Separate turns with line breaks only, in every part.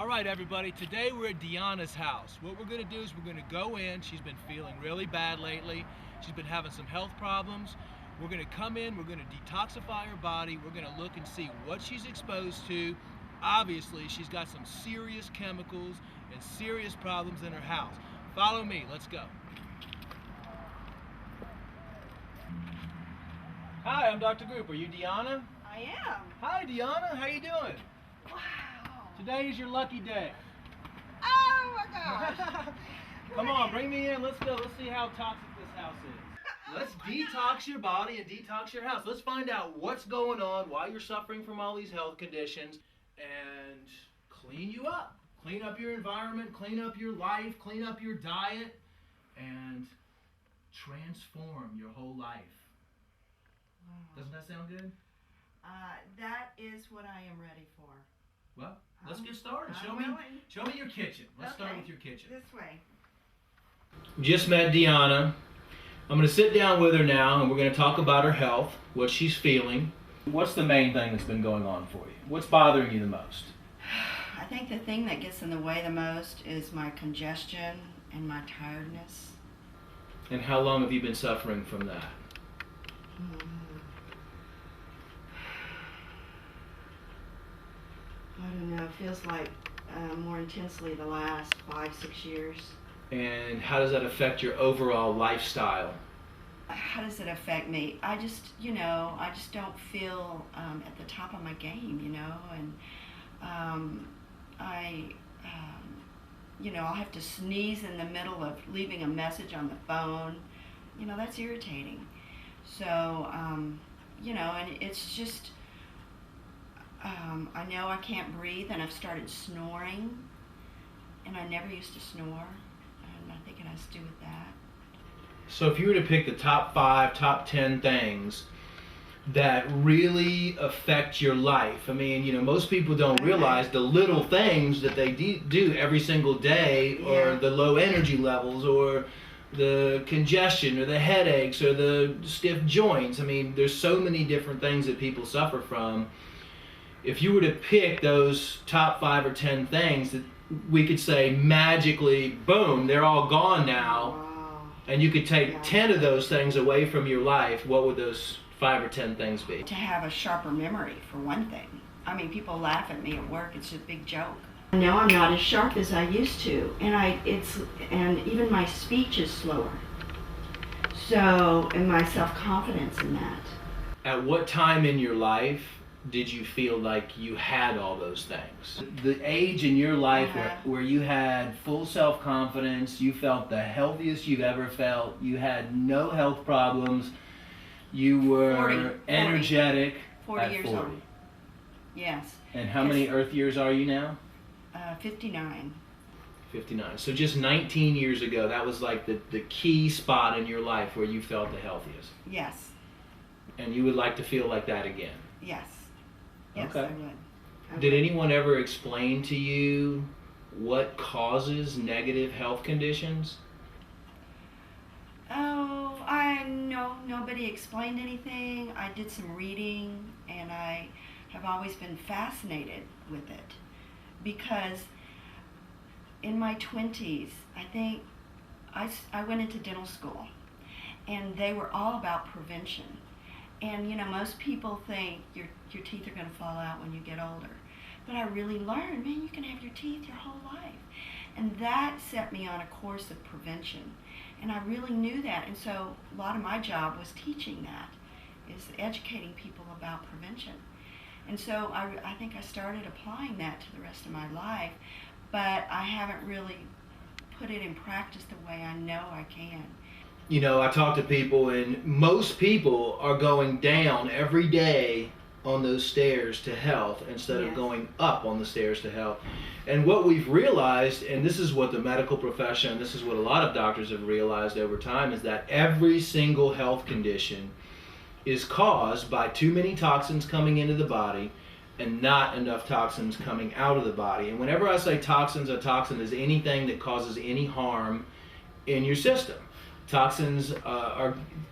All right, everybody, today we're at Diana's house. What we're going to do is we're going to go in. She's been feeling really bad lately. She's been having some health problems. We're going to come in, we're going to detoxify her body. We're going to look and see what she's exposed to. Obviously, she's got some serious chemicals and serious problems in her house. Follow me, let's go. Hi, I'm Dr. Group. Are you Diana?
I am.
Hi, Diana. How you doing?
Wow.
Today is your lucky day.
Oh my gosh.
Come on, bring me in. Let's go. Let's see how toxic this house is. Let's detox your body and detox your house. Let's find out what's going on, why you're suffering from all these health conditions, and clean you up. Clean up your environment, clean up your life, clean up your diet, and transform your whole life.
Wow.
Doesn't that sound good?
That is what I am ready for.
Well, let's get started.
I'm
Show me your kitchen. Let's start
Okay.
with your kitchen.
This way.
Just met Diana. I'm going to sit down with her now and we're going to talk about her health, what she's feeling. What's the main thing that's been going on for you? What's bothering you the most?
I think the thing that gets in the way the most is my congestion and my tiredness.
And how long have you been suffering from that?
I don't know. It feels like more intensely the last 5-6 years.
And how does that affect your overall lifestyle?
How does it affect me? I just don't feel at the top of my game, and I'll have to sneeze in the middle of leaving a message on the phone. That's irritating. So, and it's just, I know I can't breathe, and I've started snoring, and I never used to snore, and I think it has to do with that.
So if you were to pick the top 5, top 10 things that really affect your life, I mean, most people don't realize the little things that they do every single day, or the low energy levels, or the congestion, or the headaches, or the stiff joints. I mean, there's so many different things that people suffer from. If you were to pick those top 5 or 10 things that we could say magically, boom, they're all gone now, and you could take 10 of those things away from your life, what would those 5 or 10 things be?
To have a sharper memory, for one thing. I mean, people laugh at me at work. It's a big joke. Now I'm not as sharp as I used to, and even my speech is slower. So, and my self-confidence in that.
At what time in your life did you feel like you had all those things? The age in your life where you had full self-confidence, you felt the healthiest you've ever felt, you had no health problems, you were
40
energetic.
40 years old. Yes.
And how many Earth years are you now?
59.
59. So just 19 years ago, that was like the key spot in your life where you felt the healthiest.
Yes.
And you would like to feel like that again?
Yes. Yes,
okay.
I would.
Did anyone ever explain to you what causes negative health conditions?
Oh, nobody explained anything. I did some reading, and I have always been fascinated with it, because in my 20s, I think I went into dental school, and they were all about prevention. And most people think your teeth are going to fall out when you get older. But I really learned, man, you can have your teeth your whole life. And that set me on a course of prevention. And I really knew that. And so a lot of my job was teaching that, is educating people about prevention. And so I think I started applying that to the rest of my life, but I haven't really put it in practice the way I know I can.
I talk to people, and most people are going down every day on those stairs to health instead of going up on the stairs to health. And what we've realized, and this is what the medical profession, this is what a lot of doctors have realized over time, is that every single health condition is caused by too many toxins coming into the body and not enough toxins coming out of the body. And whenever I say toxins, a toxin is anything that causes any harm in your system. Toxins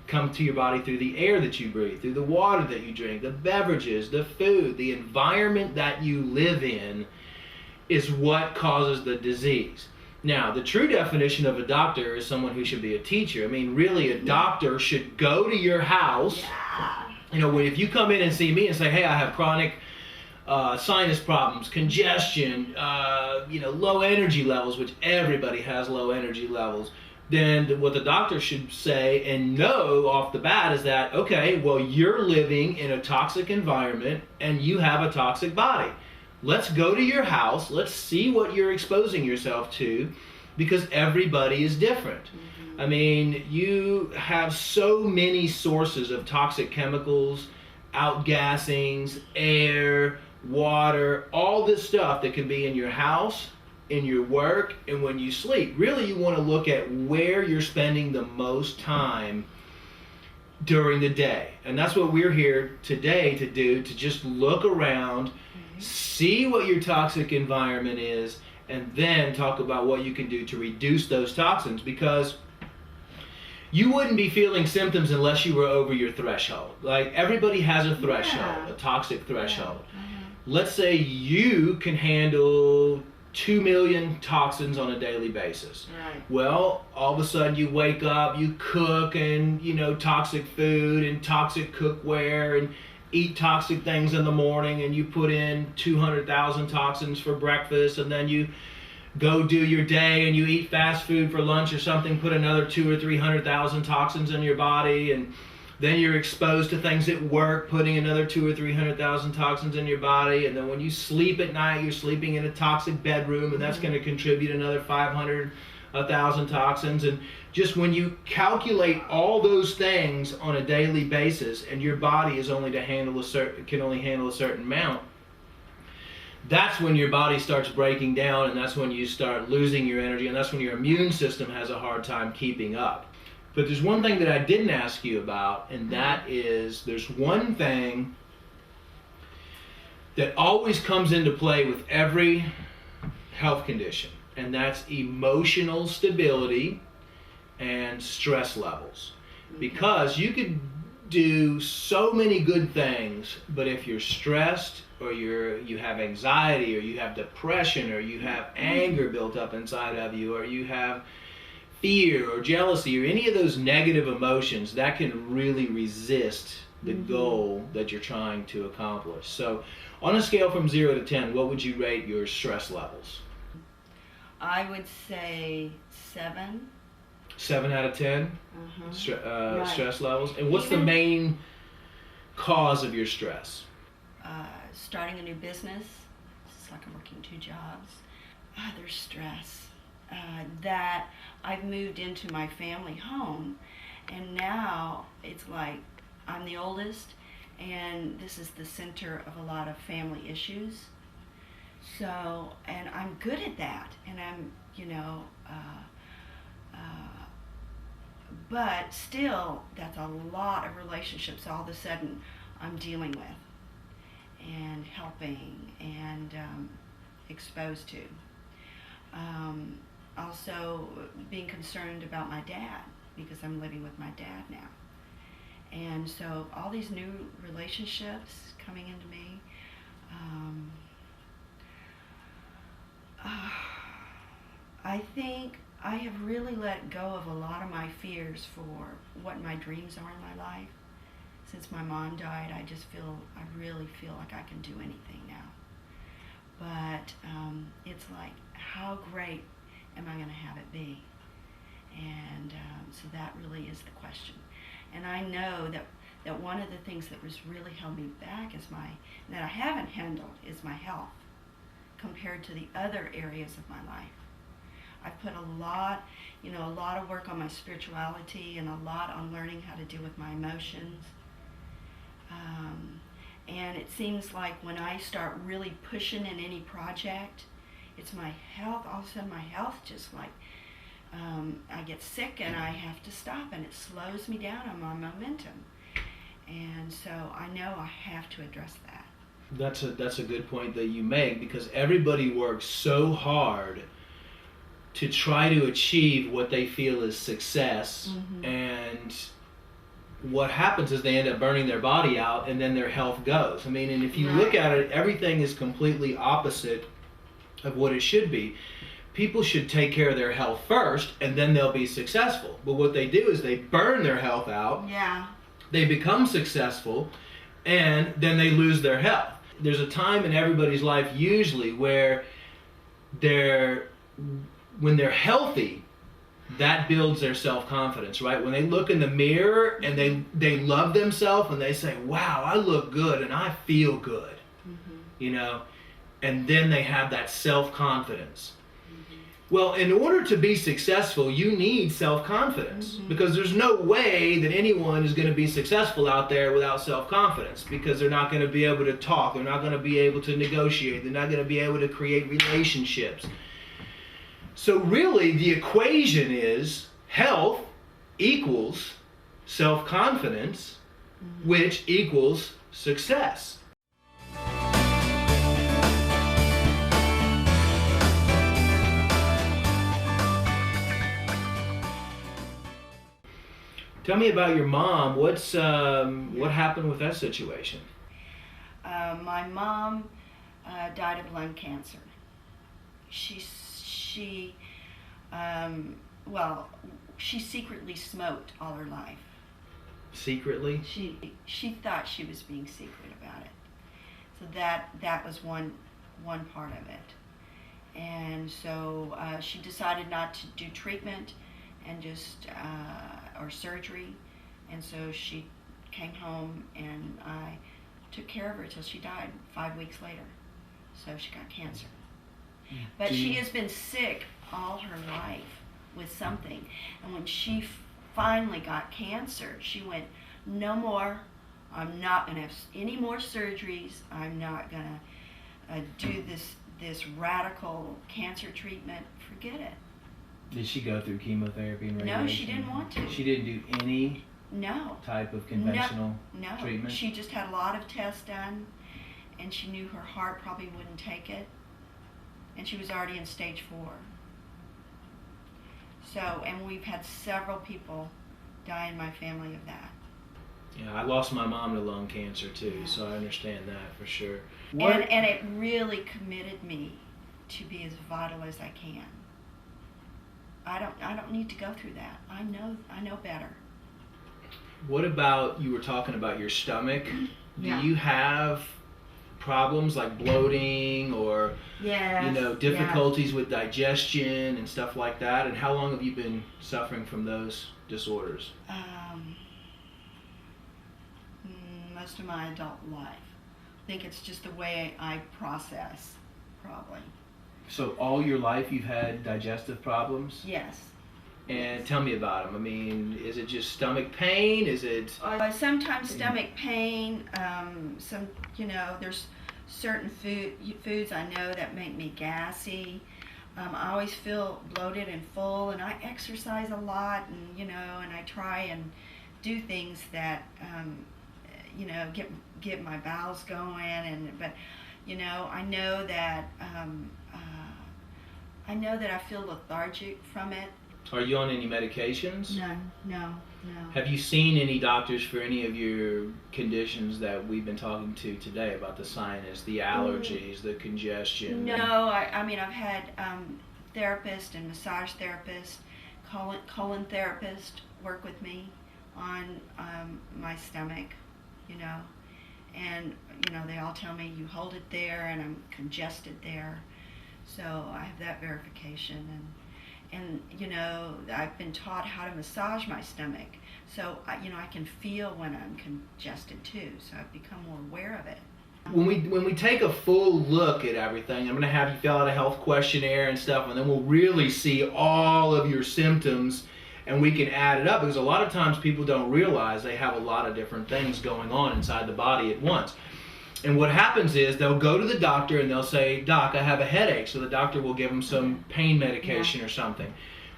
come to your body through the air that you breathe, through the water that you drink, the beverages, the food, the environment that you live in is what causes the disease. Now, the true definition of a doctor is someone who should be a teacher. I mean, really, a doctor should go to your house. You know, if you come in and see me and say, hey, I have chronic sinus problems, congestion, low energy levels, which everybody has low energy levels, then what the doctor should say and know off the bat is that, okay, well, you're living in a toxic environment and you have a toxic body. Let's go to your house. Let's see what you're exposing yourself to, because everybody is different. Mm-hmm. I mean, you have so many sources of toxic chemicals, outgassings, air, water, all this stuff that can be in your house, in your work, and when you sleep. Really, you want to look at where you're spending the most time during the day. And that's what we're here today to do, to just look around, see what your toxic environment is, and then talk about what you can do to reduce those toxins, because you wouldn't be feeling symptoms unless you were over your threshold. Like, everybody has a threshold, a toxic threshold. Let's say you can handle 2 million toxins on a daily basis. Right. Well, all of a sudden you wake up, you cook and, toxic food and toxic cookware and eat toxic things in the morning, and you put in 200,000 toxins for breakfast, and then you go do your day and you eat fast food for lunch or something, put another 200,000 or 300,000 toxins in your body, and then you're exposed to things at work, putting another 200,000 or 300,000 toxins in your body, and then when you sleep at night, you're sleeping in a toxic bedroom, and that's going to contribute another 500,000 toxins. And just when you calculate all those things on a daily basis, and your body is only can only handle a certain amount, that's when your body starts breaking down, and that's when you start losing your energy, and that's when your immune system has a hard time keeping up. But there's one thing that I didn't ask you about, and that is, there's one thing that always comes into play with every health condition, and that's emotional stability and stress levels. Because you could do so many good things, but if you're stressed, or you have anxiety, or you have depression, or you have anger built up inside of you, or you have fear or jealousy or any of those negative emotions, that can really resist the goal that you're trying to accomplish. So on a scale from 0 to 10, what would you rate your stress levels?
I would say 7.
7 out of 10?
Right.
Stress levels. And what's the main cause of your stress?
Starting a new business. It's like I'm working 2 jobs. There's stress. That I've moved into my family home, and now it's like I'm the oldest, and this is the center of a lot of family issues. So, and I'm good at that, and I'm, but still, that's a lot of relationships all of a sudden I'm dealing with and helping and exposed to. Also being concerned about my dad, because I'm living with my dad now. And so all these new relationships coming into me, I think I have really let go of a lot of my fears for what my dreams are in my life. Since my mom died, I really feel like I can do anything now. But it's like, how great am I going to have it be? And so that really is the question. And I know that one of the things that was really held me back that I haven't handled is my health compared to the other areas of my life. I've put a lot of work on my spirituality and a lot on learning how to deal with my emotions. And it seems like when I start really pushing in any project, it's my health. All of a sudden my health just like, I get sick and I have to stop, and it slows me down on my momentum. And so I know I have to address that.
That's a good point that you make, because everybody works so hard to try to achieve what they feel is success, and what happens is they end up burning their body out, and then their health goes. I mean, and if you look at it, everything is completely opposite of what it should be. People should take care of their health first, and then they'll be successful. But what they do is they burn their health out.
Yeah.
They become successful, and then they lose their health. There's a time in everybody's life usually where when they're healthy, that builds their self-confidence, right? When they look in the mirror and they love themselves and they say, wow, I look good and I feel good, you know, and then they have that self-confidence. Well, in order to be successful, you need self-confidence, because there's no way that anyone is going to be successful out there without self-confidence, because they're not going to be able to talk, they're not going to be able to negotiate, they're not going to be able to create relationships. So really, the equation is health equals self-confidence, which equals success. Tell me about your mom. What happened with that situation?
My mom died of lung cancer. She secretly smoked all her life.
Secretly?
She thought she was being secret about it. So that was one part of it. And so she decided not to do treatment and just or surgery, and so she came home and I took care of her till she died 5 weeks later. So she got cancer. But she has been sick all her life with something, and when she finally got cancer, she went, no more, I'm not going to have any more surgeries, I'm not going to do this radical cancer treatment, forget it.
Did she go through chemotherapy and radiation?
No, she didn't want to.
She didn't do any type of conventional treatment?
She just had a lot of tests done, and she knew her heart probably wouldn't take it, and she was already in stage 4. So, and we've had several people die in my family of that.
Yeah, I lost my mom to lung cancer too, so I understand that for sure.
And it really committed me to be as vital as I can. I don't need to go through that. I know better.
What about, you were talking about your stomach?
Yeah.
Do you have problems like bloating or difficulties with digestion and stuff like that? And how long have you been suffering from those disorders?
Most of my adult life. I think it's just the way I process, probably.
So all your life you've had digestive problems?
Yes.
And tell me about them. I mean, is it just stomach pain? Is it...
Sometimes stomach pain. There's certain foods I know that make me gassy. I always feel bloated and full, and I exercise a lot, and I try and do things that get my bowels going, but I know that I feel lethargic from it.
Are you on any medications?
No.
Have you seen any doctors for any of your conditions that we've been talking to today about the sinus, the allergies, the congestion?
No, I've had therapist and massage therapist, colon therapist work with me on my stomach, and they all tell me you hold it there and I'm congested there. So I have that verification, and I've been taught how to massage my stomach, so I can feel when I'm congested too, so I've become more aware of it.
When we take a full look at everything, I'm going to have you fill out a health questionnaire and stuff, and then we'll really see all of your symptoms, and we can add it up, because a lot of times people don't realize they have a lot of different things going on inside the body at once. And what happens is they'll go to the doctor and they'll say, Doc, I have a headache. So the doctor will give them some pain medication or something.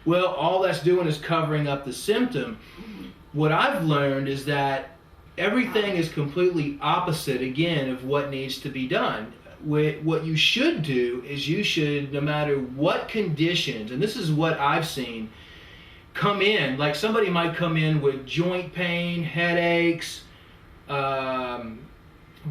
Well, all that's doing is covering up the symptom. What I've learned is that everything is completely opposite, again, of what needs to be done. What you should do is you should, no matter what conditions, and this is what I've seen, come in. Like somebody might come in with joint pain, headaches,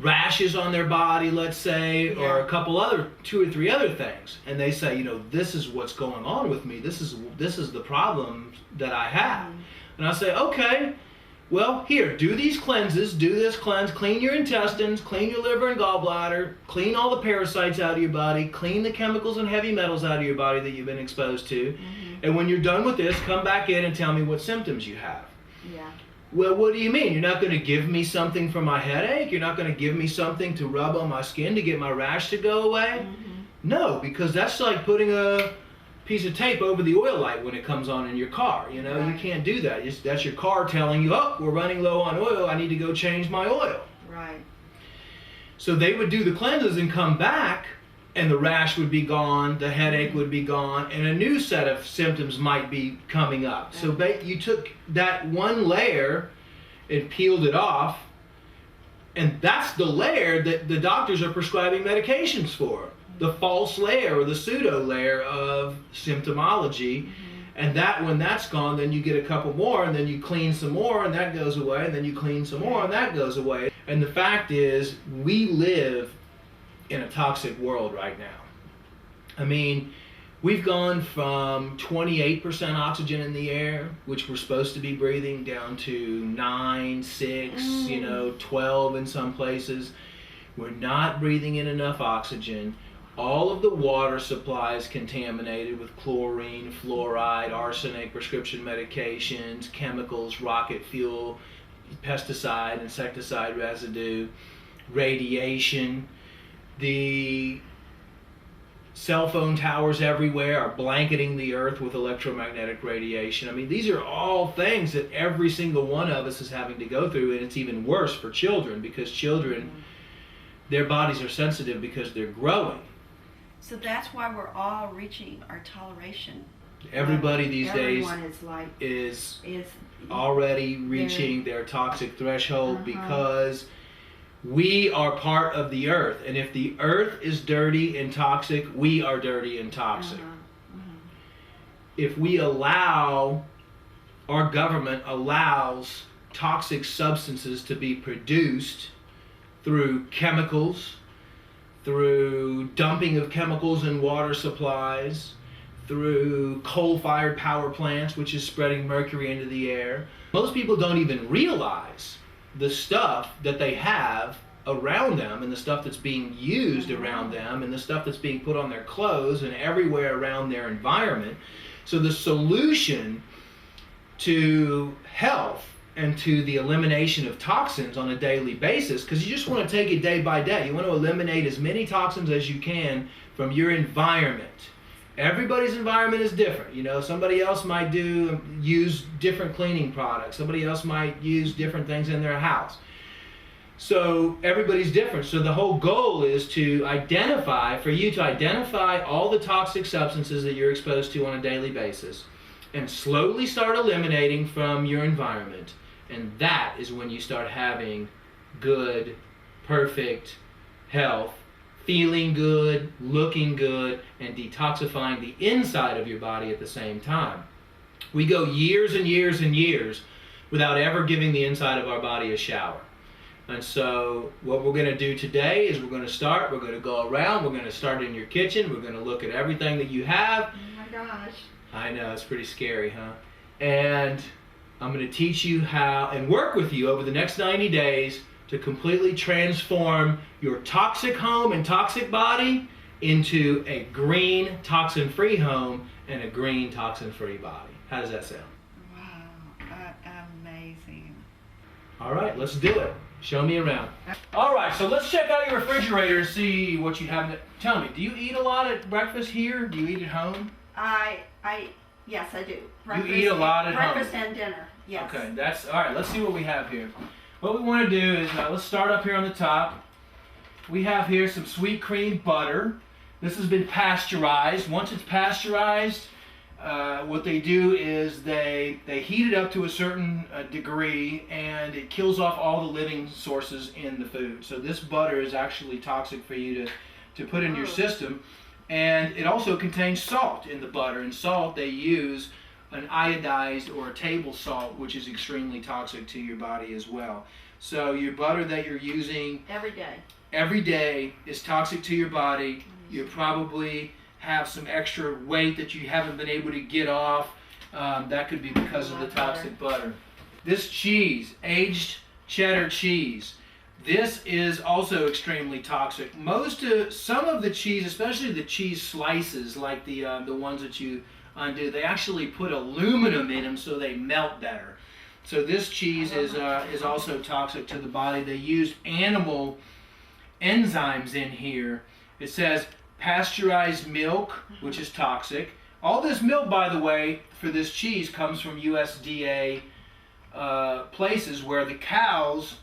rashes on their body, let's say, or a couple other, 2 or 3 other things, and they say, this is what's going on with me. This is the problem that I have. And I say, okay, well, here, do these cleanses, do this cleanse, clean your intestines, clean your liver and gallbladder, clean all the parasites out of your body, clean the chemicals and heavy metals out of your body that you've been exposed to. And when you're done with this, come back in and tell me what symptoms you have.
Yeah.
Well, what do you mean? You're not going to give me something for my headache? You're not going to give me something to rub on my skin to get my rash to go away? No, because that's like putting a piece of tape over the oil light when it comes on in your car. You can't do that. That's your car telling you, oh, we're running low on oil. I need to go change my oil.
Right.
So they would do the cleanses and come back, and the rash would be gone, the headache would be gone, and a new set of symptoms might be coming up. So you took that one layer and peeled it off, and that's the layer that the doctors are prescribing medications for. The false layer or the pseudo layer of symptomology. And that when that's gone, then you get a couple more, and then you clean some more, and that goes away, and then you clean some more, and that goes away. And the fact is, we live in a toxic world right now. I mean, we've gone from 28% oxygen in the air, which we're supposed to be breathing, down to 9, 6, 12 in some places. We're not breathing in enough oxygen. All of the water supply is contaminated with chlorine, fluoride, arsenic, prescription medications, chemicals, rocket fuel, pesticide, insecticide residue, radiation. The cell phone towers everywhere are blanketing the earth with electromagnetic radiation. I mean, these are all things that every single one of us is having to go through, and it's even worse for children, because children, their bodies are sensitive because they're growing.
So that's why we're all reaching our toleration.
Everybody these days
is
already reaching their toxic threshold because we are part of the earth. And if the earth is dirty and toxic, we are dirty and toxic. If we allow, our government allows toxic substances to be produced through chemicals, through dumping of chemicals in water supplies, through coal-fired power plants, which is spreading mercury into the air. Most people don't even realize the stuff that they have around them, and the stuff that's being used around them, and the stuff that's being put on their clothes and everywhere around their environment. So the solution to health and to the elimination of toxins on a daily basis, because you just want to take it day by day. You want to eliminate as many toxins as you can from your environment. Everybody's environment is different. Somebody else might use different cleaning products. Somebody else might use different things in their house. So everybody's different. So the whole goal is for you to identify all the toxic substances that you're exposed to on a daily basis and slowly start eliminating from your environment. And that is when you start having good, perfect health, feeling good, looking good, and detoxifying the inside of your body at the same time. We go years and years and years without ever giving the inside of our body a shower. And so what we're going to do today is we're going to go around, we're going to start in your kitchen, we're going to look at everything that you have.
Oh my gosh.
I know, it's pretty scary, huh? And I'm going to teach you how, and work with you over the next 90 days to completely transform your toxic home and toxic body into a green, toxin-free home and a green, toxin-free body. How does that sound?
Wow, amazing.
All right, let's do it. Show me around. All right, so let's check out your refrigerator and see what you have. Tell me, do you eat a lot at breakfast here? Do you eat at home?
Yes, I do.
You eat a lot at home.
Breakfast and dinner, yes.
Okay, that's all right. Let's see what we have here. What we want to do is, let's start up here on the top. We have here some sweet cream butter. This has been pasteurized. Once it's pasteurized, what they do is they heat it up to a certain degree, and it kills off all the living sources in the food. So this butter is actually toxic for you to put in your system. And it also contains salt in the butter, and salt they use an iodized or a table salt, which is extremely toxic to your body as well. So your butter that you're using every day is toxic to your body. You probably have some extra weight that you haven't been able to get off. That could be because of the toxic butter. This cheese, aged cheddar cheese, this is also extremely toxic. Some of the cheese, especially the cheese slices, like the ones that you undo, they actually put aluminum in them so they melt better. So this cheese is also toxic to the body. They used animal enzymes in here. It says pasteurized milk, which is toxic. All this milk, by the way, for this cheese comes from USDA places where the cows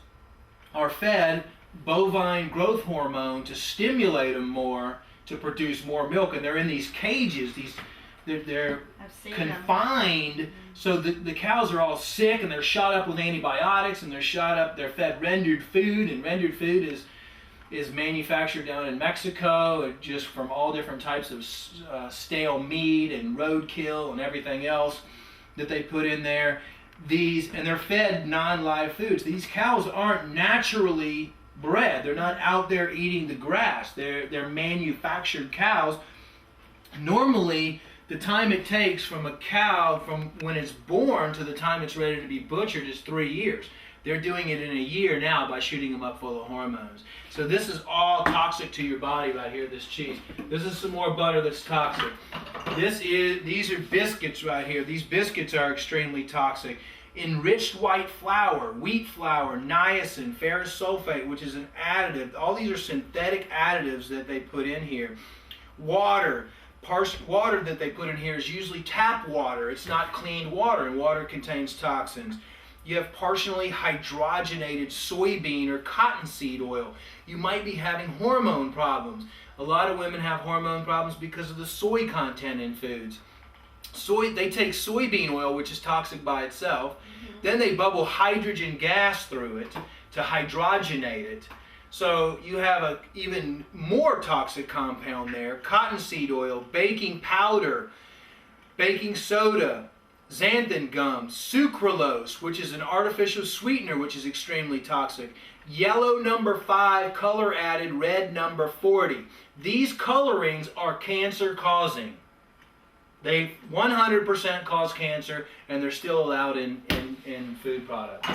are fed bovine growth hormone to stimulate them more to produce more milk, and they're in these cages. They're confined, so the cows are all sick, and they're shot up with antibiotics, and they're fed rendered food, and rendered food is manufactured down in Mexico, just from all different types of stale meat and roadkill and everything else that they put in there. And they're fed non-live foods. These cows aren't naturally bred. They're not out there eating the grass. They're manufactured cows. Normally, the time it takes from a cow from when it's born to the time it's ready to be butchered is 3 years. They're doing it in a year now by shooting them up full of hormones. So this is all toxic to your body right here, this cheese. This is some more butter that's toxic. These are biscuits right here. These biscuits are extremely toxic. Enriched white flour, wheat flour, niacin, ferrous sulfate, which is an additive. All these are synthetic additives that they put in here. Water that they put in here is usually tap water. It's not clean water, and water contains toxins. You have partially hydrogenated soybean or cottonseed oil. You might be having hormone problems. A lot of women have hormone problems because of the soy content in foods. They take soybean oil, which is toxic by itself, then they bubble hydrogen gas through it to hydrogenate it. So you have an even more toxic compound there. Cottonseed oil, baking powder, baking soda, xanthan gum, sucralose, which is an artificial sweetener, which is extremely toxic. Yellow number 5, color added, red number 40. These colorings are cancer causing. They 100% cause cancer, and they're still allowed in food products.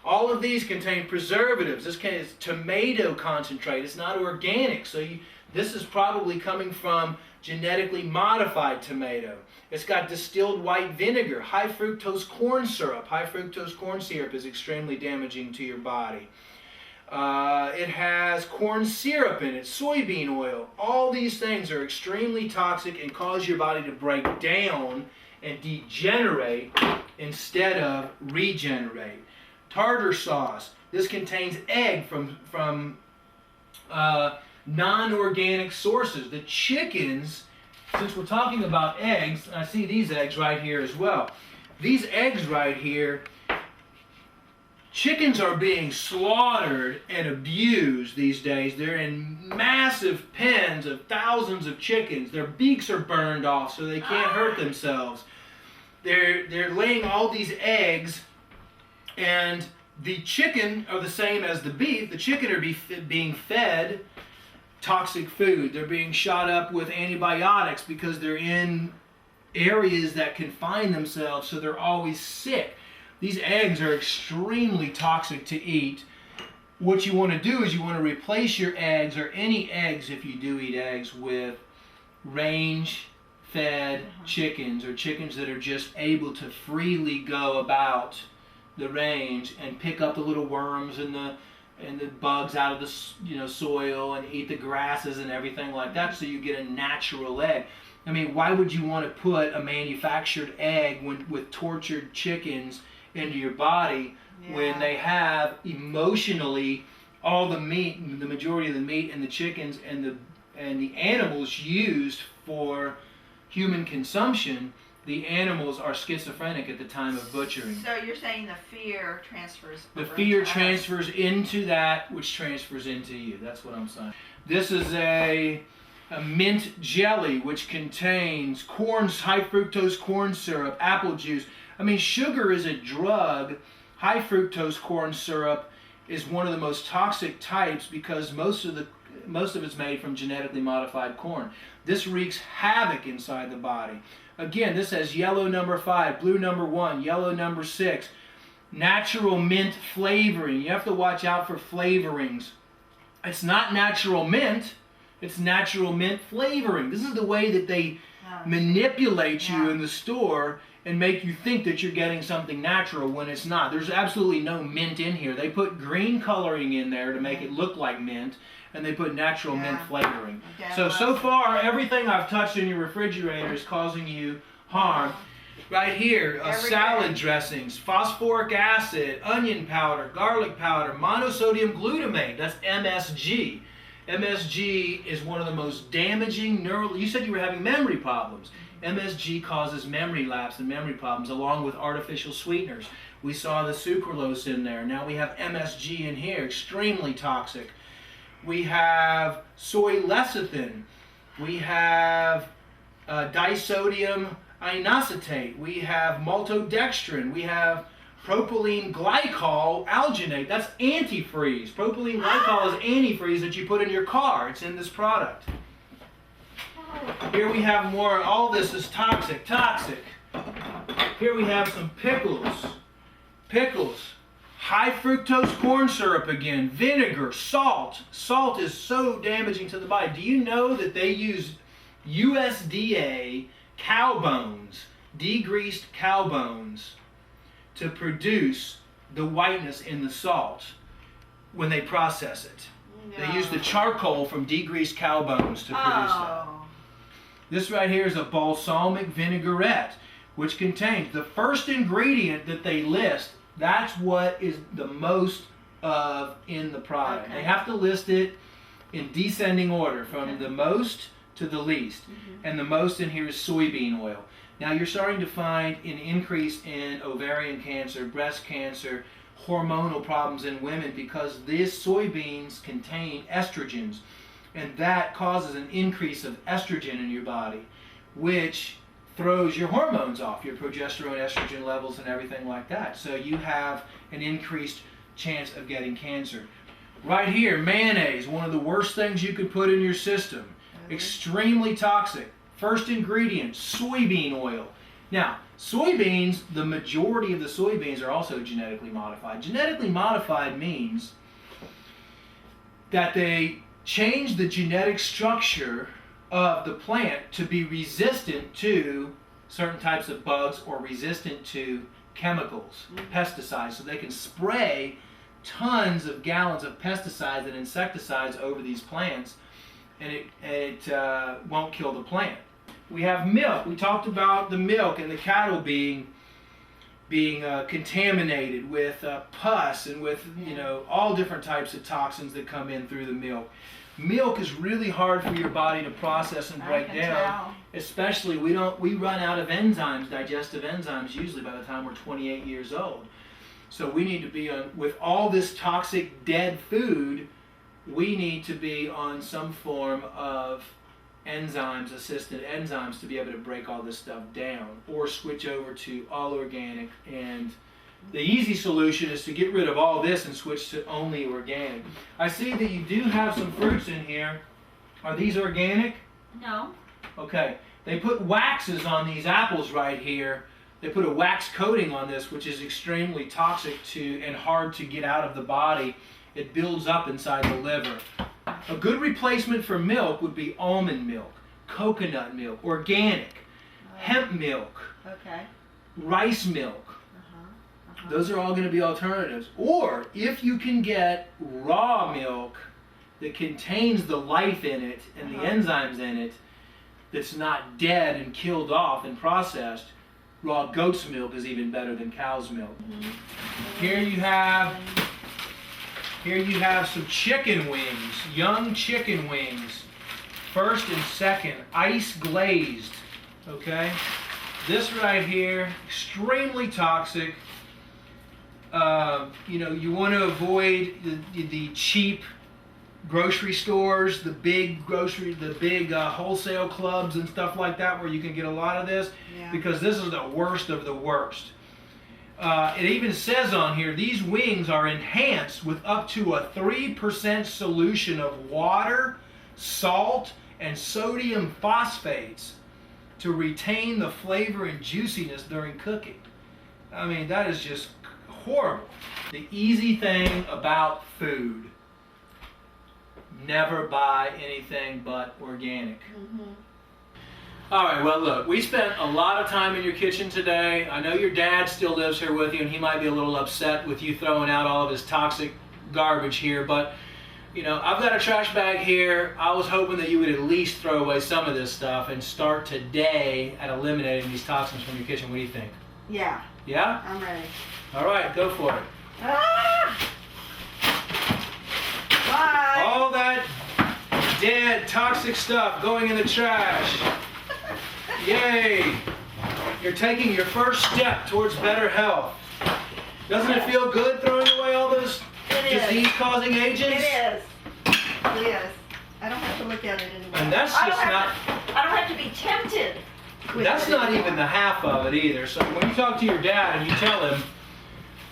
All of these contain preservatives. This is tomato concentrate. It's not organic, so this is probably coming from genetically modified tomato. It's got distilled white vinegar, high fructose corn syrup. High fructose corn syrup is extremely damaging to your body. It has corn syrup in it, soybean oil. All these things are extremely toxic and cause your body to break down and degenerate instead of regenerate. Tartar sauce. This contains egg from non-organic sources. The chickens, since we're talking about eggs, I see these eggs right here as well. These eggs right here, chickens are being slaughtered and abused these days. They're in massive pens of thousands of chickens. Their beaks are burned off so they can't hurt themselves. They're laying all these eggs, and the chicken are the same as the beef. The chicken are being fed toxic food. They're being shot up with antibiotics because they're in areas that confine themselves, so they're always sick. These eggs are extremely toxic to eat. What you want to do is you want to replace your eggs, or any eggs if you do eat eggs, with range-fed chickens, or chickens that are just able to freely go about the range and pick up the little worms and the bugs out of the soil and eat the grasses and everything like that, so you get a natural egg. I mean, why would you want to put a manufactured egg with tortured chickens into your body when they have emotionally all the meat, the majority of the meat and the chickens and the animals used for human consumption? The animals are schizophrenic at the time of butchering.
So you're saying the fear transfers over.
The fear transfers into that, which transfers into you. That's what I'm saying. This is a mint jelly, which contains high fructose corn syrup, apple juice. I mean, sugar is a drug. high fructose corn syrup is one of the most toxic types because most of it's made from genetically modified corn. This wreaks havoc inside the body. Again, this has yellow number 5, blue number 1, yellow number 6. Natural mint flavoring. You have to watch out for flavorings. It's not natural mint, it's natural mint flavoring. This is the way that they manipulate you in the store and make you think that you're getting something natural when it's not. There's absolutely no mint in here. They put green coloring in there to make it look like mint, and they put natural mint flavoring. So far, everything I've touched in your refrigerator is causing you harm. Right here, salad dressings, phosphoric acid, onion powder, garlic powder, monosodium glutamate, that's MSG. MSG is one of the most damaging you said you were having memory problems. MSG causes memory lapse and memory problems along with artificial sweeteners. We saw the sucralose in there. Now we have MSG in here, extremely toxic. We have soy lecithin. We have disodium inocetate. We have maltodextrin. We have propylene glycol alginate. That's antifreeze. Propylene glycol is antifreeze that you put in your car. It's in this product. Here we have more. All this is toxic. Here we have some pickles. High fructose corn syrup again. Vinegar, salt. Salt is so damaging to the body. Do you know that they use USDA cow bones, degreased cow bones, to produce the whiteness in the salt when they process it? No. They use the charcoal from degreased cow bones to produce that. This right here is a balsamic vinaigrette, which contains the first ingredient that they list. That's what is the most of in the product. Okay. They have to list it in descending order from the most to the least. And the most in here is soybean oil. Now you're starting to find an increase in ovarian cancer, breast cancer, hormonal problems in women because these soybeans contain estrogens. And that causes an increase of estrogen in your body, which throws your hormones off, your progesterone, estrogen levels, and everything like that. So you have an increased chance of getting cancer. Right here, mayonnaise, one of the worst things you could put in your system. Extremely toxic. First ingredient, soybean oil. Now, soybeans, the majority of the soybeans are also genetically modified. Genetically modified means that they change the genetic structure of the plant to be resistant to certain types of bugs or resistant to chemicals, pesticides, so they can spray tons of gallons of pesticides and insecticides over these plants, and it won't kill the plant. We have milk. We talked about the milk and the cattle being contaminated with pus and with all different types of toxins that come in through the milk. Milk is really hard for your body to process and break down. Especially we run out of enzymes, digestive enzymes, usually by the time we're 28 years old. So we need to be on, with all this toxic dead food, we need to be on some form of enzymes, assisted enzymes, to be able to break all this stuff down, or switch over to all organic. And the easy solution is to get rid of all this and switch to only organic. I see that you do have some fruits in here. Are these organic?
No.
Okay. They put waxes on these apples right here. They put a wax coating on this, which is extremely toxic and hard to get out of the body. It builds up inside the liver. A good replacement for milk would be almond milk, coconut milk, organic, hemp milk, rice milk. Those are all going to be alternatives. Or if you can get raw milk that contains the life in it and the enzymes in it that's not dead and killed off and processed, raw goat's milk is even better than cow's milk. Here you have some chicken wings, young chicken wings, first and second, ice glazed. Okay, this right here, extremely toxic. You want to avoid the cheap grocery stores, the big wholesale clubs and stuff like that, where you can get a lot of this, because this is the worst of the worst. It even says on here, these wings are enhanced with up to a 3% solution of water, salt, and sodium phosphates to retain the flavor and juiciness during cooking. I mean, that is just horrible. The easy thing about food, never buy anything but organic. All right, well, look, we spent a lot of time in your kitchen today. I know your dad still lives here with you, and he might be a little upset with you throwing out all of his toxic garbage here, but, you know, I've got a trash bag here. I was hoping that you would at least throw away some of this stuff and start today at eliminating these toxins from your kitchen. What do you think?
Yeah.
Yeah?
I'm ready.
All right, go for it.
Ah! Bye.
All that dead, toxic stuff going in the trash. Yay! You're taking your first step towards better health. Doesn't it feel good throwing away all those disease-causing agents?
It is. It is. I don't have to look at it anymore.
And that's just not...
I don't have to be tempted.
That's not even the half of it either. So when you talk to your dad and you tell him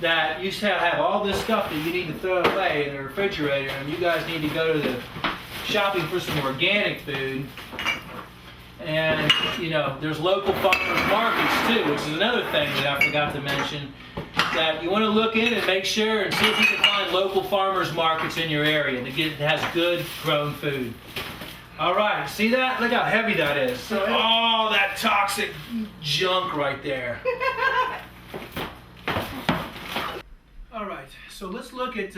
that you have all this stuff that you need to throw away in the refrigerator and you guys need to go to the shopping for some organic food, and you know there's local farmers markets too, which is another thing that I forgot to mention, that you want to look in and make sure and see if you can find local farmers markets in your area that has good grown food. All right, see that? Look how heavy that is. All that toxic junk right there. All right, so let's look at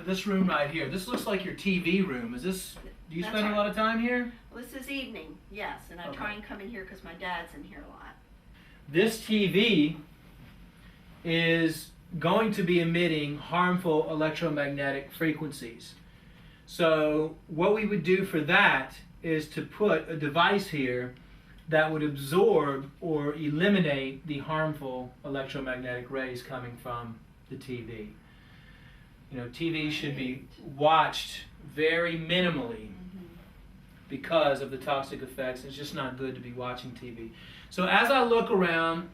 this room right here. This looks like your TV room. Do you spend a lot of time here?
Well, this is evening, yes, and I try and come in here because my dad's in here a lot.
This TV is going to be emitting harmful electromagnetic frequencies. So what we would do for that is to put a device here that would absorb or eliminate the harmful electromagnetic rays coming from the TV. You know, TV should be watched very minimally because of the toxic effects. It's just not good to be watching TV. So as I look around,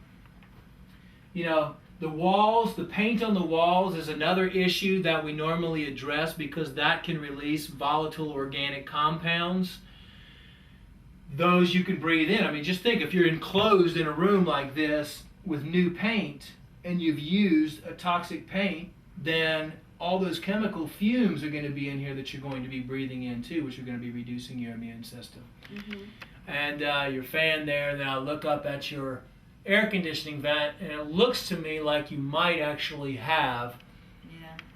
you know, the walls, the paint on the walls is another issue that we normally address because that can release volatile organic compounds. Those you can breathe in. I mean, just think if you're enclosed in a room like this with new paint and you've used a toxic paint, then all those chemical fumes are going to be in here that you're going to be breathing in too, which are going to be reducing your immune system. And your fan there, and then I'll look up at your air conditioning vent, and it looks to me like you might actually have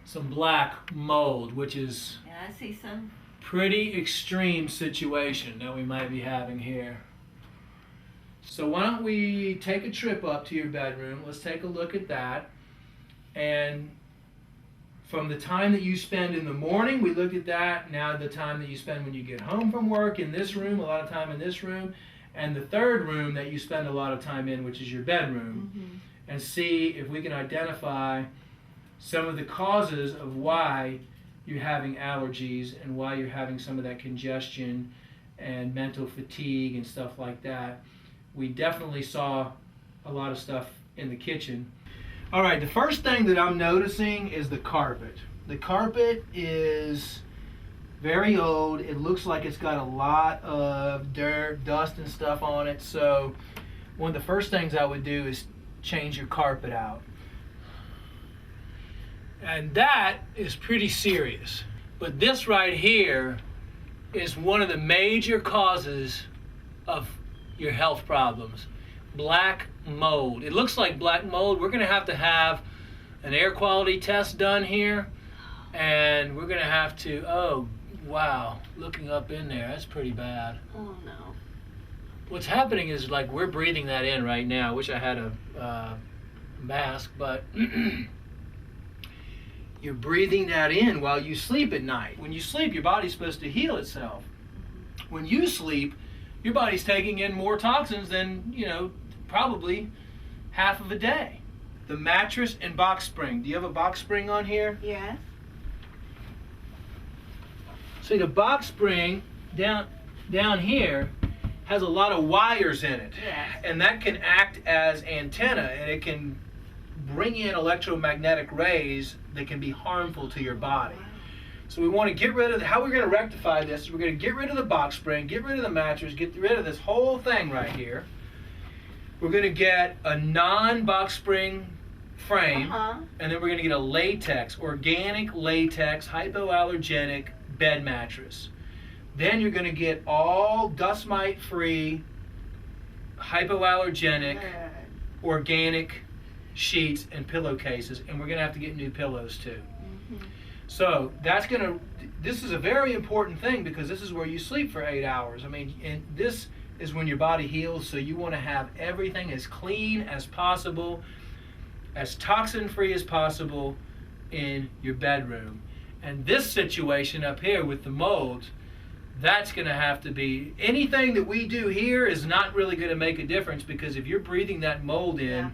some black mold, which is
I see some.
Pretty extreme situation that we might be having here. So why don't we take a trip up to your bedroom? Let's take a look at that. And from the time that you spend in the morning, we looked at that. Now the time that you spend when you get home from work in this room, a lot of time in this room. And the third room that you spend a lot of time in, which is your bedroom. And see if we can identify some of the causes of why you're having allergies and why you're having some of that congestion and mental fatigue and stuff like that. We definitely saw a lot of stuff in the kitchen. All right, the first thing that I'm noticing is the carpet. The carpet is very old. It looks like it's got a lot of dirt, dust and stuff on it. So one of the first things I would do is change your carpet out. And that is pretty serious. But this right here is one of the major causes of your health problems. Black mold. It looks like black mold. We're going to have an air quality test done here. And we're going to have to, oh, wow, looking up in there, that's pretty bad.
Oh, no.
What's happening is like we're breathing that in right now. I wish I had a mask, but you're breathing that in while you sleep at night. When you sleep, your body's supposed to heal itself. When you sleep, your body's taking in more toxins than, you know, probably half of a day. The mattress and box spring. Do you have a box spring on here?
Yes.
See, the box spring down here has a lot of wires in it.
Yes.
And that can act as antenna, and it can bring in electromagnetic rays that can be harmful to your body. So we want to get rid of, how we're going to rectify this is we're going to get rid of the box spring, get rid of the mattress, get rid of this whole thing right here. We're going to get a non-box spring frame, and then we're going to get a latex, organic latex, hypoallergenic bed mattress. Then you're going to get all dust mite free, hypoallergenic, organic sheets and pillowcases, and we're going to have to get new pillows too. So this is a very important thing because this is where you sleep for 8 hours. I mean, and this is when your body heals, so you want to have everything as clean as possible, as toxin free as possible in your bedroom. And this situation up here with the mold, that's going to have to be, anything that we do here is not really going to make a difference, because if you're breathing that mold in,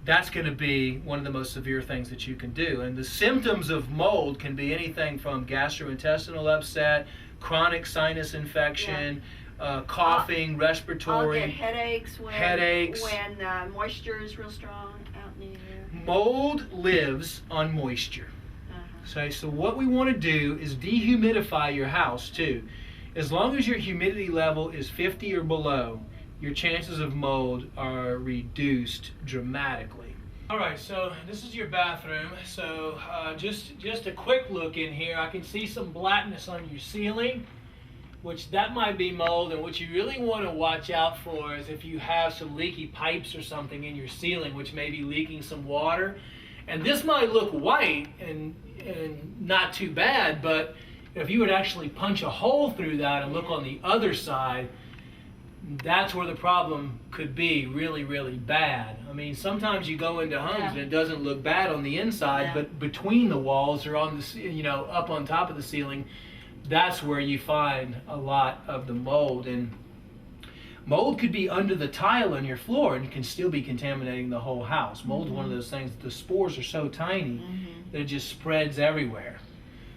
that's going to be one of the most severe things that you can do. And the symptoms of mold can be anything from gastrointestinal upset, chronic sinus infection, coughing, respiratory.
I'll get headaches when moisture is real strong out in the air.
Mold lives on moisture. So what we want to do is dehumidify your house too. As long as your humidity level is 50 or below, your chances of mold are reduced dramatically. All right, so this is your bathroom. So just a quick look in here. I can see some blackness on your ceiling, which that might be mold. And what you really want to watch out for is if you have some leaky pipes or something in your ceiling, which may be leaking some water. And this might look white and not too bad, but if you would actually punch a hole through that and look on the other side, that's where the problem could be really, really bad. I mean, sometimes you go into homes and it doesn't look bad on the inside, but between the walls or on the, up on top of the ceiling, that's where you find a lot of the mold. And mold could be under the tile on your floor and can still be contaminating the whole house. Mold is one of those things, the spores are so tiny that it just spreads everywhere.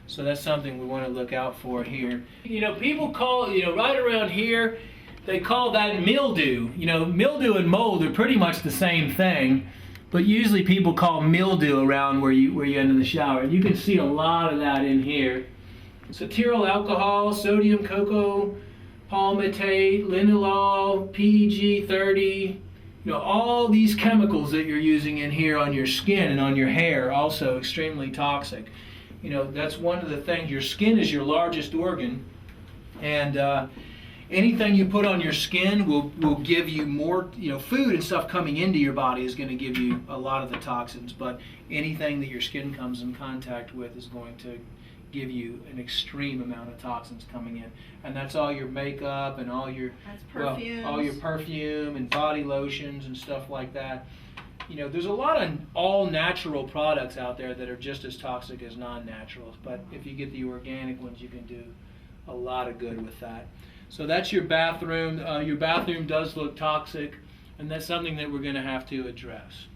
So that's something we want to look out for here. People call, right around here, they call that mildew. Mildew and mold are pretty much the same thing, but usually people call mildew around where you enter the shower. And you can see a lot of that in here. Cetyl alcohol, sodium cocoa palmitate, linalool, PEG30, all these chemicals that you're using in here on your skin and on your hair, also extremely toxic. That's one of the things. Your skin is your largest organ, and anything you put on your skin will give you more, food and stuff coming into your body is going to give you a lot of the toxins, but anything that your skin comes in contact with is going to give you an extreme amount of toxins coming in. And that's all your makeup and all your all your perfume and body lotions and stuff like that. There's a lot of all natural products out there that are just as toxic as non-naturals, but if you get the organic ones, you can do a lot of good with that. So that's your bathroom. Your bathroom does look toxic, and that's something that we're going to have to address.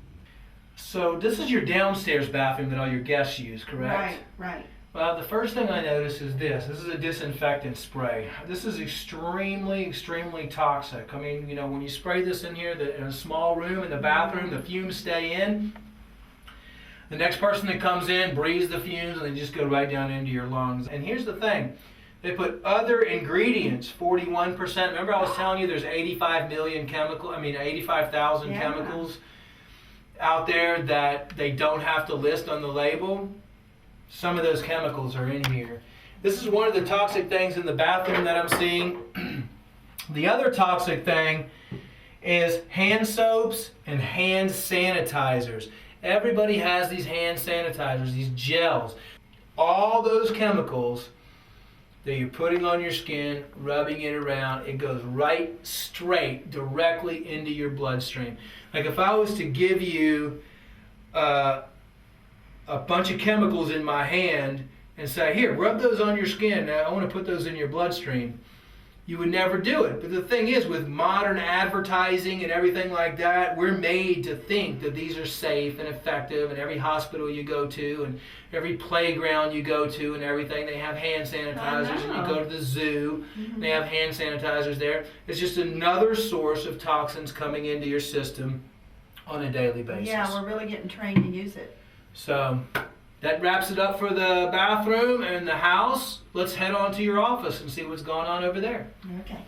So this is your downstairs bathroom that all your guests use, correct?
Right.
Well, the first thing I notice is this. This is a disinfectant spray. This is extremely, extremely toxic. I mean, when you spray this in here in a small room in the bathroom, the fumes stay in. The next person that comes in breathes the fumes and they just go right down into your lungs. And here's the thing. They put other ingredients, 41%. Remember I was telling you there's 85,000 chemicals out there that they don't have to list on the label? Some of those chemicals are in here. This is one of the toxic things in the bathroom that I'm seeing. The other toxic thing is hand soaps and hand sanitizers. Everybody has these hand sanitizers, these gels. All those chemicals that you're putting on your skin, rubbing it around, it goes right straight directly into your bloodstream. Like if I was to give you a bunch of chemicals in my hand and say, here, rub those on your skin, I want to put those in your bloodstream, you would never do it. But the thing is, with modern advertising and everything like that, we're made to think that these are safe and effective, and every hospital you go to and every playground you go to and everything, they have hand sanitizers, and you go to the zoo, they have hand sanitizers there. It's just another source of toxins coming into your system on a daily basis.
Yeah, we're really getting trained to use it.
So that wraps it up for the bathroom and the house. Let's head on to your office and see what's going on over there.
Okay.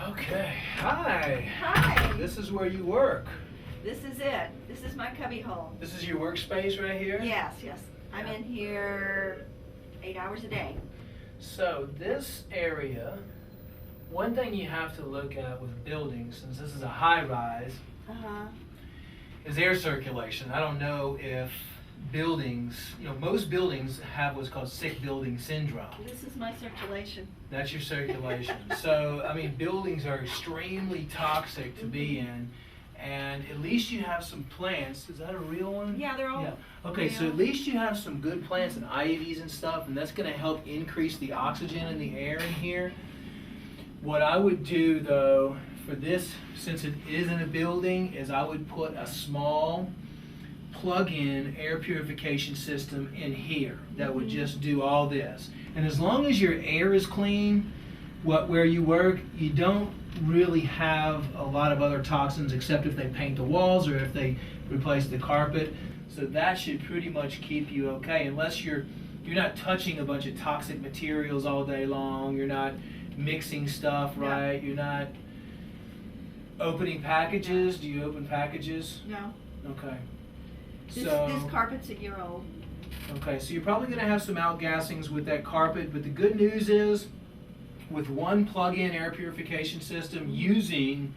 Okay. Hi.
Hi.
This is where you work.
This is it. This is my cubby hole.
This is your workspace right here?
Yes, yes. I'm in here 8 hours a day.
So this area, one thing you have to look at with buildings, since this is a high rise,
Uh-huh.
is air circulation. I don't know if buildings, most buildings have what's called sick building syndrome.
This is my circulation.
That's your circulation. So, I mean, buildings are extremely toxic to be in, and at least you have some plants. Is that a real one?
Yeah, they're all
Yeah. Okay, so
real.
at least you have some good plants and ivies and stuff, and that's going to help increase the oxygen in the air in here. What I would do, though, for this, since it is in a building, is I would put a small plug-in air purification system in here that would just do all this. And as long as your air is clean, where you work, you don't really have a lot of other toxins except if they paint the walls or if they replace the carpet. So that should pretty much keep you okay, unless you're not touching a bunch of toxic materials all day long, you're not mixing stuff right, you're not opening packages. Do you open packages?
No.
Okay.
This carpet's a year old.
Okay, so you're probably going to have some outgassings with that carpet, but the good news is, with one plug-in air purification system using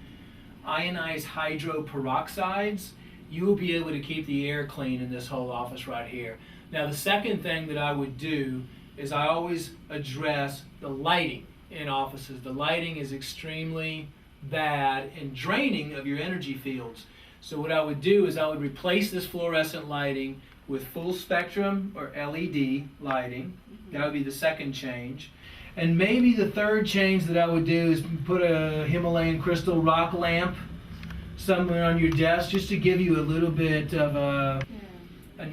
ionized hydroperoxides, you will be able to keep the air clean in this whole office right here. Now, the second thing that I would do is I always address the lighting in offices. The lighting is extremely bad and draining of your energy fields. So what I would do is I would replace this fluorescent lighting with full spectrum or LED lighting. That would be the second change. And maybe the third change that I would do is put a Himalayan crystal rock lamp somewhere on your desk just to give you a little bit of a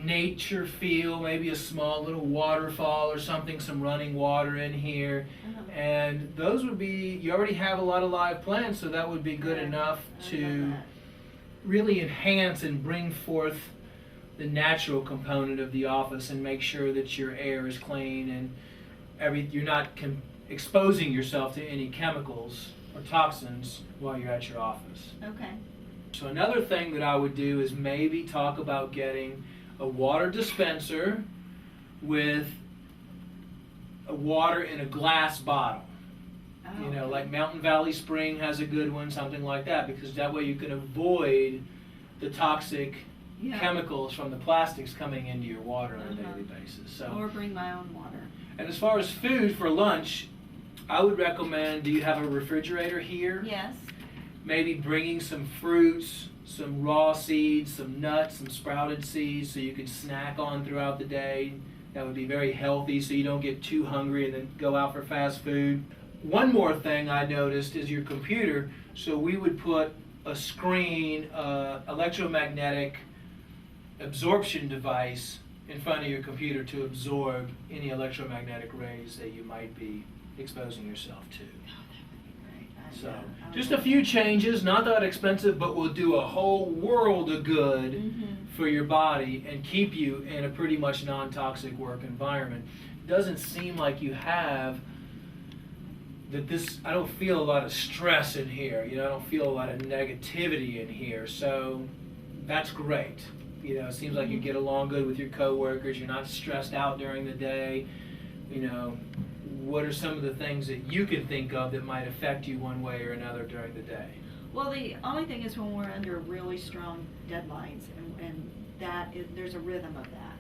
nature feel, maybe a small little waterfall or something, some running water in here. And those would be, you already have a lot of live plants, so that would be good enough to really enhance and bring forth the natural component of the office and make sure that your air is clean and you're not exposing yourself to any chemicals or toxins while you're at your office.
Okay.
So another thing that I would do is maybe talk about getting a water dispenser with a water in a glass bottle.
Oh,
Like Mountain Valley Spring has a good one, something like that, because that way you can avoid the toxic chemicals from the plastics coming into your water on a daily basis. So,
or bring my own water.
and as far as food for lunch, I would recommend, do you have a refrigerator here?
Yes.
Maybe bringing some fruits, some raw seeds, some nuts, some sprouted seeds so you can snack on throughout the day. That would be very healthy so you don't get too hungry and then go out for fast food. One more thing I noticed is your computer. So we would put a screen, electromagnetic absorption device in front of your computer to absorb any electromagnetic rays that you might be exposing yourself to. So, just a few changes, not that expensive, but will do a whole world of good for your body and keep you in a pretty much non-toxic work environment. Doesn't seem like you have I don't feel a lot of stress in here, I don't feel a lot of negativity in here, so that's great. It seems like you get along good with your coworkers, you're not stressed out during the day, What are some of the things that you can think of that might affect you one way or another during the day?
Well, the only thing is when we're under really strong deadlines, and there's a rhythm of that,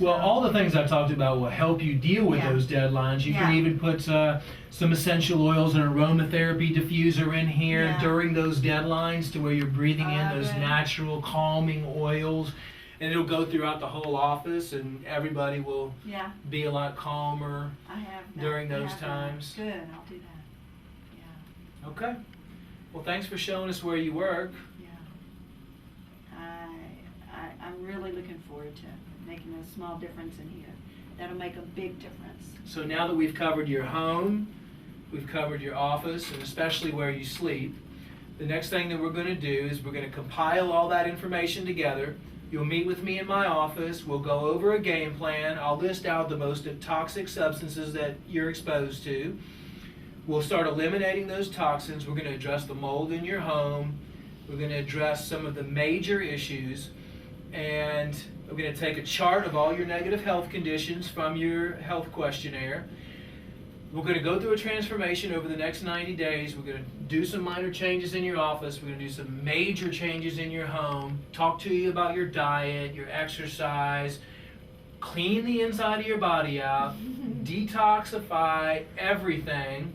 Well, all the things I talked about will help you deal with those deadlines. You can even put some essential oils and aromatherapy diffuser in here during those deadlines to where you're breathing in those natural calming oils. And it'll go throughout the whole office, and everybody will be a lot calmer during those times.
Good, I'll do that. Yeah.
Okay. Well, thanks for showing us where you work.
Yeah. I'm really looking forward to making a small difference in here. That'll make a big difference.
So now that we've covered your home, We've covered your office, and especially where you sleep. The next thing that we're going to do is we're going to compile all that information together. You'll meet with me in my office. We'll go over a game plan. I'll list out the most toxic substances that you're exposed to. We'll start eliminating those toxins. We're going to address the mold in your home. We're going to address some of the major issues. And we're going to take a chart of all your negative health conditions from your health questionnaire. We're going to go through a transformation over the next 90 days. We're going to do some minor changes in your office. We're going to do some major changes in your home. Talk to you about your diet, your exercise, clean the inside of your body out, detoxify everything.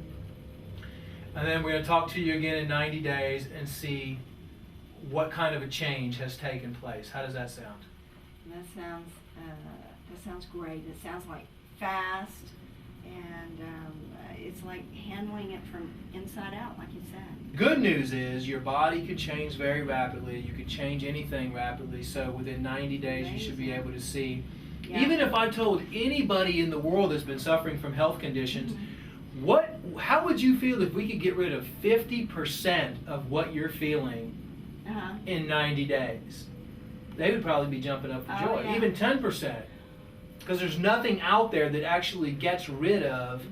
And then we're going to talk to you again in 90 days and see what kind of a change has taken place. How does that sound?
That sounds great. It sounds like fast, and it's like handling it from inside out, like you said.
Good news is your body could change very rapidly. You could change anything rapidly. So within 90 days, you should be able to see.
Yeah.
Even if I told anybody in the world that's been suffering from health conditions, how would you feel if we could get rid of 50% of what you're feeling in 90 days? They would probably be jumping up for joy.
Yeah.
Even 10%. Because there's nothing out there that actually gets rid of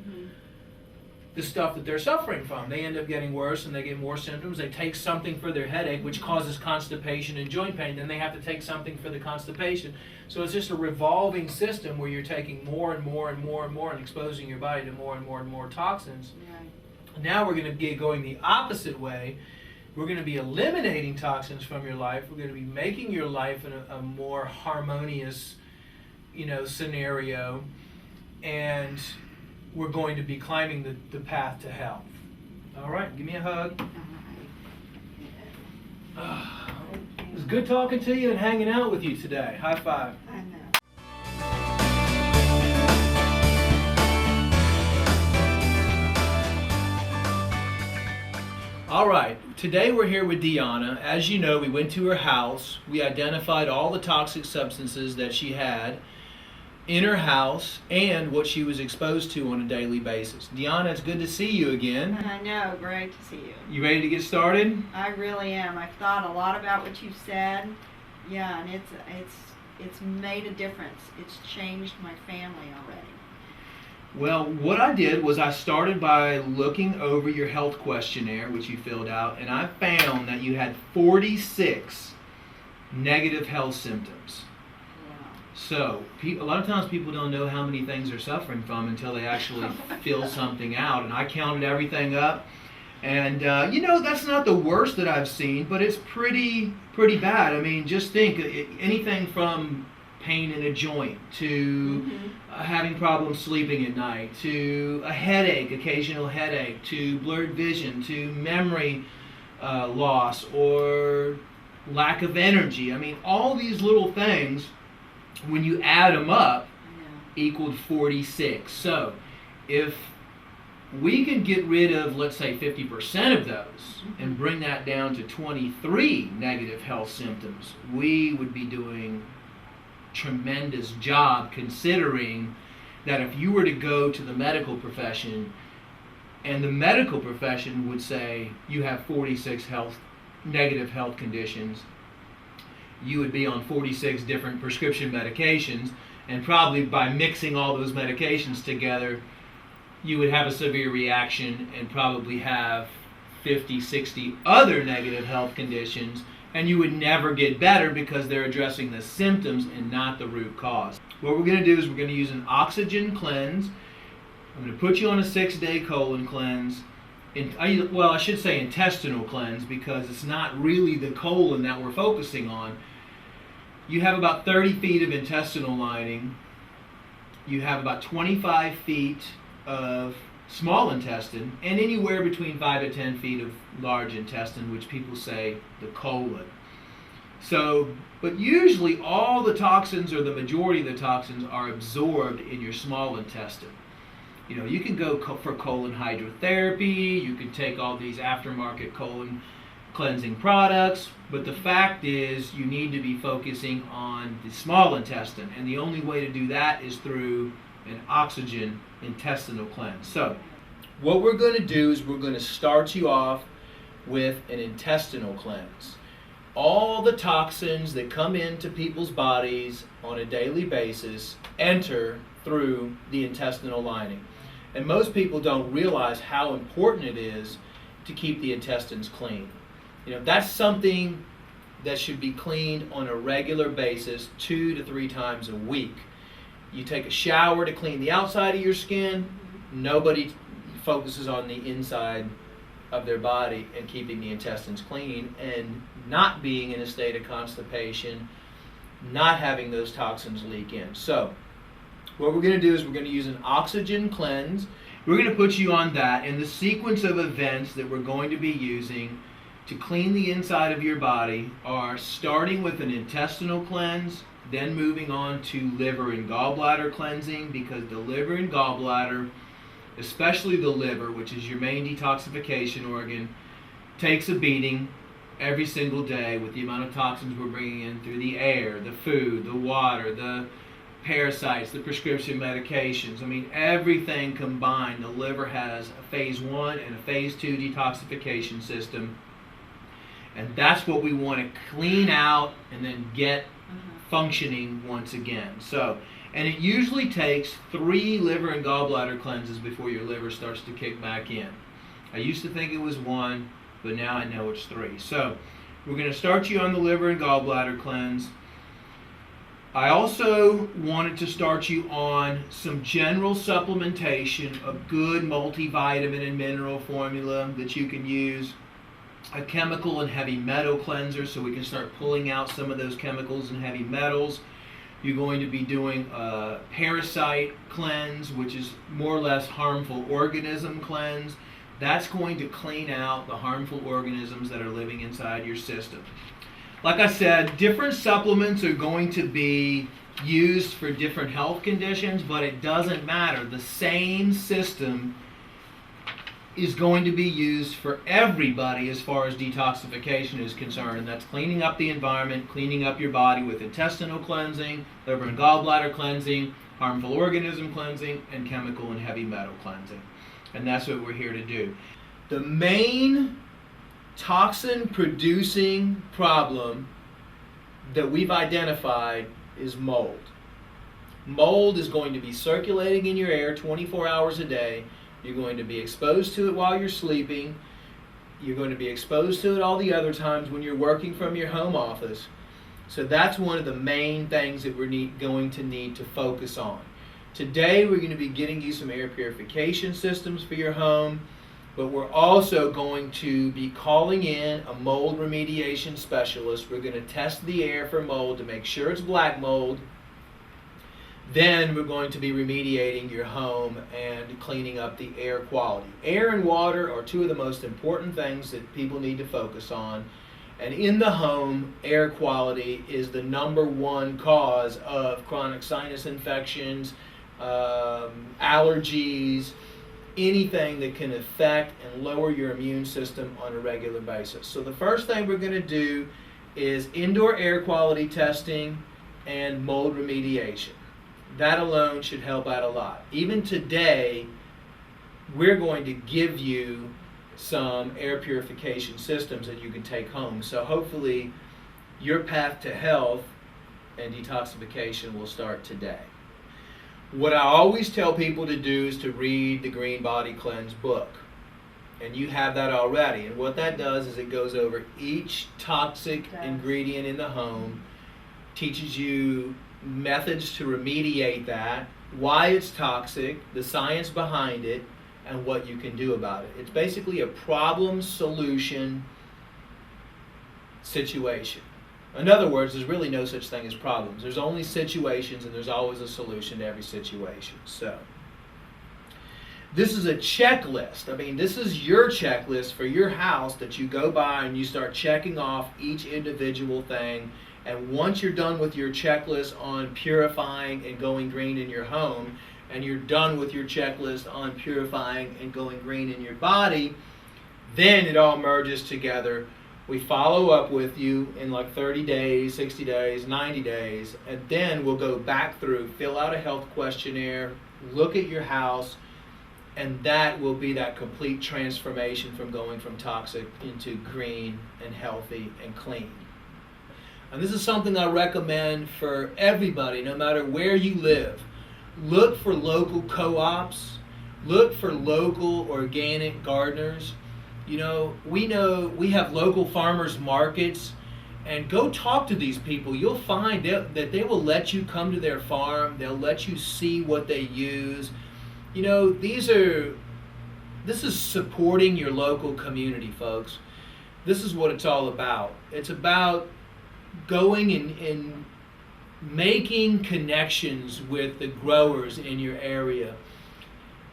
the stuff that they're suffering from. They end up getting worse and they get more symptoms. They take something for their headache, which causes constipation and joint pain. Then they have to take something for the constipation. So it's just a revolving system where you're taking more and more and more and more and exposing your body to more and more and more toxins.
Right.
Now we're going to be going the opposite way. We're going to be eliminating toxins from your life. We're going to be making your life in a more harmonious, scenario, and we're going to be climbing the path to health. All right, give me a hug. It was good talking to you and hanging out with you today. High five.
I know.
All right, today we're here with Diana. As you know, we went to her house. We identified all the toxic substances that she had in her house and what she was exposed to on a daily basis. Diana, it's good to see you again.
I know, great to see you.
You ready to get started?
I really am. I've thought a lot about what you've said. Yeah, and it's made a difference. It's changed my family already.
Well, what I did was I started by looking over your health questionnaire, which you filled out, and I found that you had 46 negative health symptoms. So, a lot of times people don't know how many things they're suffering from until they actually fill something out. And I counted everything up. And, that's not the worst that I've seen, but it's pretty bad. I mean, just think, anything from pain in a joint to having problems sleeping at night, to a headache, occasional headache, to blurred vision, to memory loss or lack of energy. I mean, all these little things, when you add them up, equaled 46. So if we can get rid of, let's say, 50% of those and bring that down to 23 negative health symptoms, we would be doing a tremendous job, considering that if you were to go to the medical profession and the medical profession would say you have 46 negative health conditions, you would be on 46 different prescription medications, and probably by mixing all those medications together, you would have a severe reaction and probably have 50, 60 other negative health conditions, and you would never get better because they're addressing the symptoms and not the root cause. What we're going to do is we're going to use an oxygen cleanse. I'm going to put you on a 6-day colon cleanse. I should say intestinal cleanse, because it's not really the colon that we're focusing on. You have about 30 feet of intestinal lining. You have about 25 feet of small intestine, and anywhere between 5 to 10 feet of large intestine, which people say the colon. So, but usually all the toxins, or the majority of the toxins, are absorbed in your small intestine. You can go for colon hydrotherapy, you can take all these aftermarket colon cleansing products, but the fact is you need to be focusing on the small intestine, and the only way to do that is through an oxygen intestinal cleanse. So What we're going to do is we're going to start you off with an intestinal cleanse. All the toxins that come into people's bodies on a daily basis enter through the intestinal lining. And most people don't realize how important it is to keep the intestines clean. That's something that should be cleaned on a regular basis 2 to 3 times a week. You take a shower to clean the outside of your skin. Nobody focuses on the inside of their body and keeping the intestines clean and not being in a state of constipation, not having those toxins leak in. So what we're going to do is we're going to use an oxygen cleanse. We're going to put you on that, and the sequence of events that we're going to be using to clean the inside of your body are starting with an intestinal cleanse, then moving on to liver and gallbladder cleansing, because the liver and gallbladder, especially the liver, which is your main detoxification organ, takes a beating every single day with the amount of toxins we're bringing in through the air, the food, the water, the parasites, the prescription medications. Everything combined. The liver has a phase 1 and a phase 2 detoxification system. And that's what we want to clean out and then get functioning once again. And it usually takes 3 liver and gallbladder cleanses before your liver starts to kick back in. I used to think it was 1, but now I know it's 3. So we're going to start you on the liver and gallbladder cleanse. I also wanted to start you on some general supplementation, a good multivitamin and mineral formula that you can use, a chemical and heavy metal cleanser so we can start pulling out some of those chemicals and heavy metals. You're going to be doing a parasite cleanse, which is more or less harmful organism cleanse. That's going to clean out the harmful organisms that are living inside your system. Like I said, different supplements are going to be used for different health conditions, but it doesn't matter. The same system is going to be used for everybody as far as detoxification is concerned, and that's cleaning up the environment, cleaning up your body with intestinal cleansing, liver and gallbladder cleansing, harmful organism cleansing, and chemical and heavy metal cleansing. And that's what we're here to do. The main toxin producing problem that we've identified is mold. Mold is going to be circulating in your air 24 hours a day. You're going to be exposed to it while you're sleeping. You're going to be exposed to it all the other times when you're working from your home office. So that's one of the main things that we're going to need to focus on. Today we're going to be getting you some air purification systems for your home, but we're also going to be calling in a mold remediation specialist. We're going to test the air for mold to make sure it's black mold. Then we're going to be remediating your home and cleaning up the air quality. Air and water are 2 of the most important things that people need to focus on. And in the home, air quality is the #1 cause of chronic sinus infections, allergies, anything that can affect and lower your immune system on a regular basis. So the first thing we're going to do is indoor air quality testing and mold remediation. That alone should help out a lot. Even today, we're going to give you some air purification systems that you can take home. So hopefully your path to health and detoxification will start today. What I always tell people to do is to read the Green Body Cleanse book. And you have that already. And what that does is it goes over each toxic ingredient in the home, teaches you methods to remediate that, why it's toxic, the science behind it, and what you can do about it. It's basically a problem solution situation. In other words, there's really no such thing as problems. There's only situations, and there's always a solution to every situation. So this is a checklist. This is your checklist for your house that you go by and you start checking off each individual thing. And once you're done with your checklist on purifying and going green in your home, and you're done with your checklist on purifying and going green in your body, then it all merges together. We follow up with you in like 30 days, 60 days, 90 days, and then we'll go back through, fill out a health questionnaire, look at your house, And that will be that complete transformation from going from toxic into green and healthy and clean. And this is something I recommend for everybody, no matter where you live. Look for local co-ops. Look for local organic gardeners. We have local farmers markets, and go talk to these people. You'll find that they will let you come to their farm. They'll let you see what they use. This is supporting your local community, folks. This is what it's all about. It's about going and making connections with the growers in your area.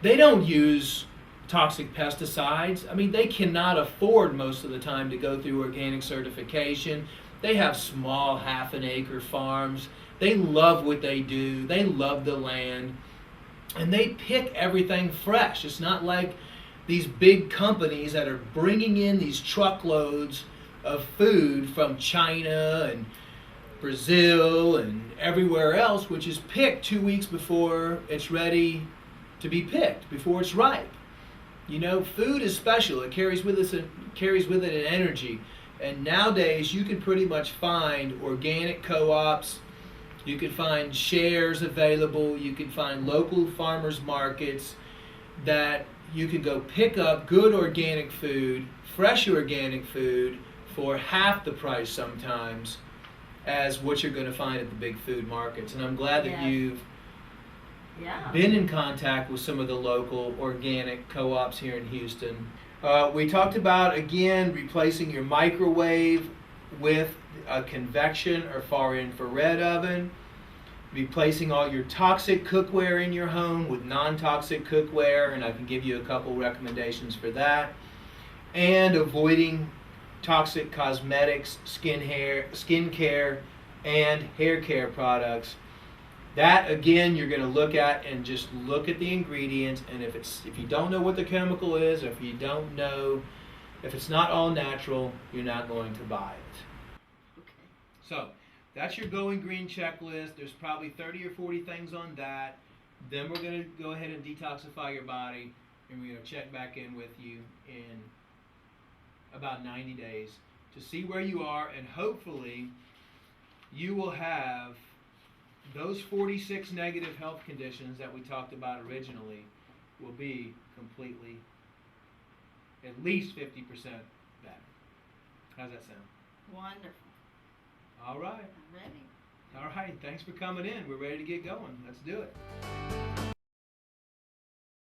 They don't use toxic pesticides. I mean, they cannot afford most of the time to go through organic certification. They have small half-an-acre farms. They love what they do. They love the land. And they pick everything fresh. It's not like these big companies that are bringing in these truckloads of food from China and Brazil and everywhere else, which is picked 2 weeks before it's ready to be picked, before it's ripe. Food is special. It carries with it an energy. And nowadays, you can pretty much find organic co-ops. You can find shares available. You can find local farmers markets that you can go pick up good organic food, fresh organic food, for half the price sometimes as what you're going to find at the big food markets. And I'm glad that you've been in contact with some of the local organic co-ops here in Houston. We talked about, again, replacing your microwave with a convection or far infrared oven, replacing all your toxic cookware in your home with non-toxic cookware, and I can give you a couple recommendations for that, and avoiding toxic cosmetics, skincare, and hair care products. That, again, you're going to look at and just look at the ingredients, and if you don't know what the chemical is, or if you don't know, if it's not all natural, you're not going to buy it.
Okay.
So that's your Going Green checklist. There's probably 30 or 40 things on that. Then we're going to go ahead and detoxify your body, and we're going to check back in with you in about 90 days to see where you are, and hopefully you will have those 46 negative health conditions that we talked about originally will be completely, at least 50% better. How's that sound?
Wonderful.
All right.
I'm ready.
All right. Thanks for coming in. We're ready to get going. Let's do it.